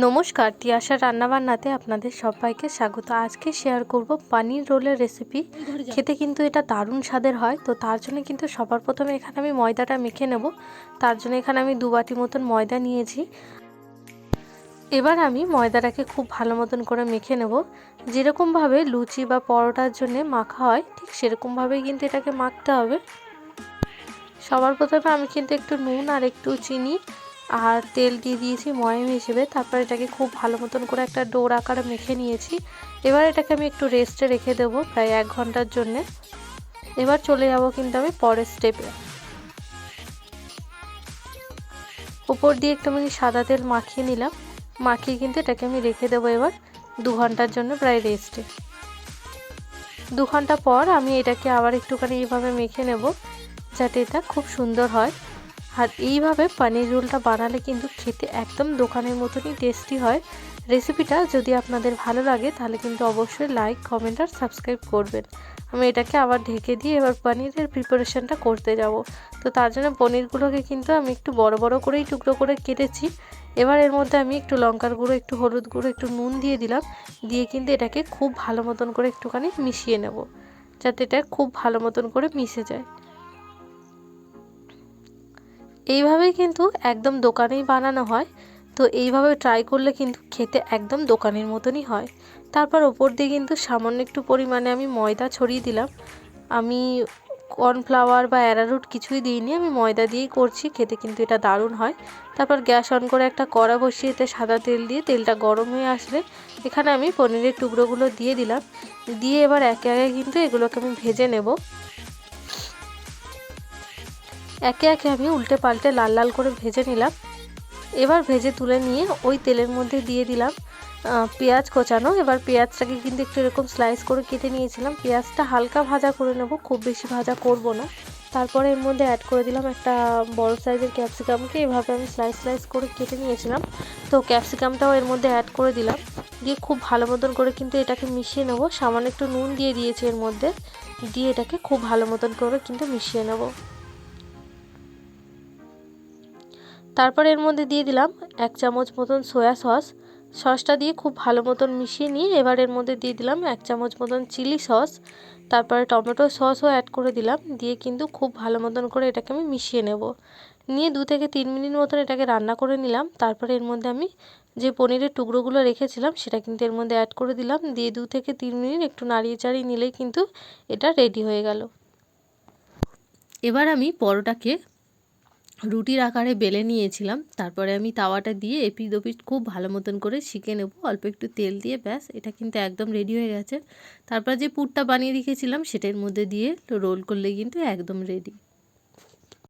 নমস্কার, তিয়াশা রান্নাবান্নাতে আপনাদের সবাইকে স্বাগত। আজকে শেয়ার করব পানির রোলের রেসিপি। খেতে কিন্তু এটা দারুণ স্বাদের হয়। তো তার জন্য কিন্তু সবার প্রথমে এখানে আমি ময়দাটা মেখে নেব। তার জন্য এখানে আমি 2 বাটি মতন ময়দা নিয়েছি। এবার আমি ময়দাটাকে খুব ভালো মতন করে মেখে নেব। যেরকমভাবে লুচি বা পরোটার জন্য মাখা হয় ঠিক সেরকমভাবেই কিন্তু এটাকে মাখতে হবে। সবার প্রথমে আমি কিন্তু একটু নুন আর একটু চিনি আর তেল দিয়ে দিয়েছি ময়াম হিসেবে। তারপর এটাকে খুব ভালো মতন করে একটা ডোর আকারে মেখে নিয়েছি। এবার এটাকে আমি একটু রেস্টে রেখে দেবো প্রায় 1 ঘন্টার জন্যে। এবার চলে যাব কিন্তু আমি পরের স্টেপে। উপর দিয়ে একটু আমি সাদা তেল মাখিয়ে নিলাম। মাখিয়ে কিন্তু এটাকে আমি রেখে দেবো এবার 2 ঘন্টার জন্য প্রায় রেস্টে। 2 ঘন্টা পর আমি এটাকে আবার একটুখানি এইভাবে মেখে নেব যাতে এটা খুব সুন্দর হয়। আর এইভাবে পনির রোলটা বানালে কিন্তু খেতে একদম দোকানের মতনই টেস্টি হয়। রেসিপিটা যদি আপনাদের ভালো লাগে তাহলে কিন্তু অবশ্যই লাইক, কমেন্ট আর সাবস্ক্রাইব করবেন। আমি এটাকে আবার ঢেকে দিয়ে এবার পনিরের প্রিপারেশনটা করতে যাব। তো তার জন্য পনিরগুলোকে কিন্তু আমি একটু বড় বড় করেই টুকরো করে কেটেছি। এবার এর মধ্যে আমি একটু লঙ্কার গুঁড়ো, একটু হলুদ গুঁড়ো, একটু নুন দিয়ে দিলাম। দিয়ে কিন্তু এটাকে খুব ভালো মতন করে একটুখানি মিশিয়ে নেব যাতে এটা খুব ভালো মতন করে মিশে যায়। এইভাবেই কিন্তু একদম দোকানেই বানানো হয়। তো এইভাবে ট্রাই করলে কিন্তু খেতে একদম দোকানের মতনই হয়। তারপর ওপর দিয়ে কিন্তু সামান্য একটু পরিমাণে আমি ময়দা ছড়িয়ে দিলাম। আমি কর্নফ্লাওয়ার বা অ্যারারুট কিছুই দিইনি, আমি ময়দা দিয়েই করছি। খেতে কিন্তু এটা দারুণ হয়। তারপর গ্যাস অন করে একটা কড়া বসিয়ে এতে সাদা তেল দিয়ে তেলটা গরম হয়ে আসলে এখানে আমি পনিরের টুকরোগুলো দিয়ে দিলাম। দিয়ে এবার একে একে কিন্তু এগুলোকে আমি ভেজে নেব। একে একে আমি উল্টে পাল্টে লাল লাল করে ভেজে নিলাম। এবার ভেজে তুলে নিয়ে ওই তেলের মধ্যে দিয়ে দিলাম পেঁয়াজ কোচানো। এবার পেঁয়াজটাকে কিন্তু একটু এরকম স্লাইস করে কেটে নিয়েছিলাম। পেঁয়াজটা হালকা ভাজা করে নেব, খুব বেশি ভাজা করব না। তারপরে এর মধ্যে অ্যাড করে দিলাম একটা বড় সাইজের ক্যাপসিকামকে এভাবে আমি স্লাইস করে কেটে নিয়েছিলাম। তো ক্যাপসিকামটাও এর মধ্যে অ্যাড করে দিলাম। দিয়ে খুব ভালো মতন করে কিন্তু এটাকে মিশিয়ে নেব। সামান্য একটু নুন দিয়ে দিয়েছি এর মধ্যে। দিয়ে এটাকে খুব ভালো মতন করে কিন্তু মিশিয়ে নেব। তারপর এর মধ্যে দিয়ে দিলাম 1 চামচ মতন সয়া সসটা দিয়ে খুব ভালো মতন মিশিয়ে নিয়ে এবার এর মধ্যে দিয়ে দিলাম 1 চামচ মতন চিলি সস। তারপরে টমেটো সসও অ্যাড করে দিলাম। দিয়ে কিন্তু খুব ভালো মতন করে এটাকে আমি মিশিয়ে নেব। নিয়ে 2 থেকে 3 মিনিট মতন এটাকে রান্না করে নিলাম। তারপরে এর মধ্যে আমি যে পনিরের টুকরোগুলো রেখেছিলাম সেটা কিন্তু এর মধ্যে অ্যাড করে দিলাম। দিয়ে 2 থেকে 3 মিনিট একটু নাড়িয়ে চাড়িয়ে নিলেই কিন্তু এটা রেডি হয়ে গেল। এবার আমি পরোটাকে রুটির আকারে বেলে নিয়েছিলাম। তারপরে আমি তাওয়াটা দিয়ে এপিঠ ওপিঠ খুব ভালো মতন করে সেঁকে নেব অল্প একটু তেল দিয়ে। ব্যাস, এটা কিন্তু একদম রেডি হয়ে গেছে। তারপর যে পুরটা বানিয়ে রেখেছিলাম সেটার মধ্যে দিয়ে রোল করলে কিন্তু একদম রেডি।